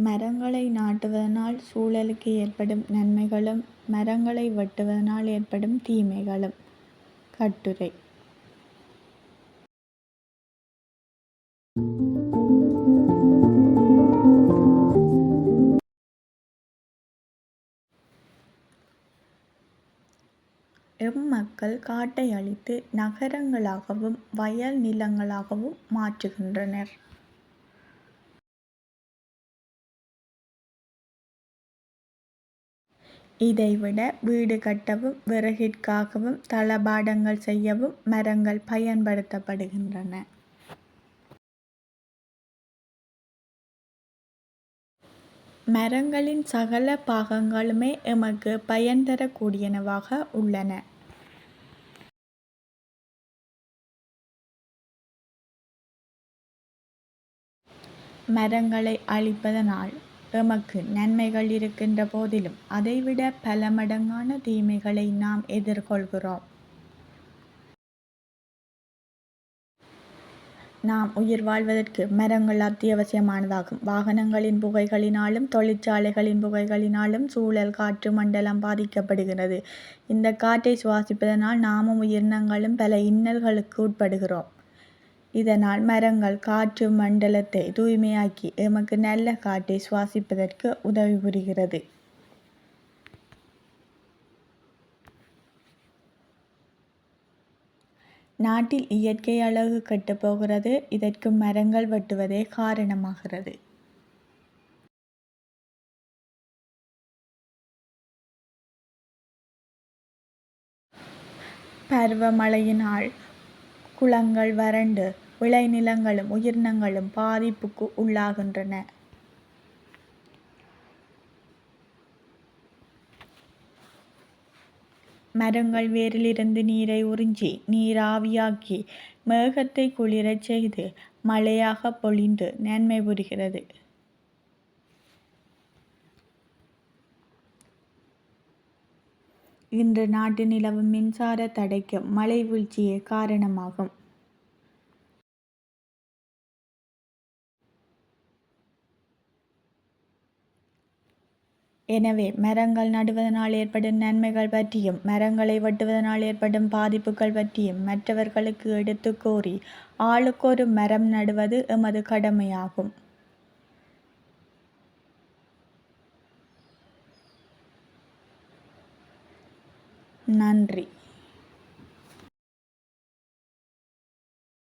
மரங்களை நாட்டுவதனால் சூழலுக்கு ஏற்படும் நன்மைகளும் மரங்களை வெட்டுவதனால் ஏற்படும் தீமைகளும். கட்டுரை. மக்கள் காட்டை அழித்து நகரங்களாகவும் வயல் நிலங்களாகவும் மாற்றுகின்றனர். இதைவிட வீடு கட்டவும் விறகிற்காகவும் தளபாடங்கள் செய்யவும் மரங்கள் பயன்படுத்தப்படுகின்றன. மரங்களின் சகல பாகங்களுமே எமக்கு பயன் தரக்கூடியனவாக உள்ளன. மரங்களை அழிப்பதனால் எமக்கு நன்மைகள் இருக்கின்ற போதிலும் அதைவிட பல மடங்கான தீமைகளை நாம் எதிர்கொள்கிறோம். நாம் உயிர் வாழ்வதற்கு மரங்கள் அத்தியாவசியமானதாகும். வாகனங்களின் புகைகளினாலும் தொழிற்சாலைகளின் புகைகளினாலும் சூழல் காற்று மண்டலம் பாதிக்கப்படுகிறது. இந்த காற்றை சுவாசிப்பதனால் நாமும் உயிரினங்களும் பல இன்னல்களுக்கு உட்படுகிறோம். இதனால் மரங்கள் காற்று மண்டலத்தை தூய்மையாக்கி எமக்கு நல்ல காற்றை சுவாசிப்பதற்கு உதவி புரிகிறது. நாட்டில் இயற்கை அழகு கெட்டுப்போகிறது. இதற்கு மரங்கள் வெட்டுவதே காரணமாகிறது. பருவமழையினால் குளங்கள் வறண்டு விளைநிலங்களும் உயிரினங்களும் பாதிப்புக்கு உள்ளாகின்றன. மரங்கள் வேரிலிருந்து நீரை உறிஞ்சி நீராவியாக்கி மேகத்தை குளிரச் செய்து மழையாக பொழிந்து நன்மை புரிகிறது. இன்று நாட்டு நிலவும் மின்சார தடைக்கு மழை வீழ்ச்சியே காரணமாகும். எனவே மரங்கள் நடுவதனால் ஏற்படும் நன்மைகள் பற்றியும் மரங்களை வெட்டுவதனால் ஏற்படும் பாதிப்புகள் பற்றியும் மற்றவர்களுக்கு எடுத்து கூறி ஆளுக்கொரு மரம் நடுவது எமது கடமையாகும். நன்றி.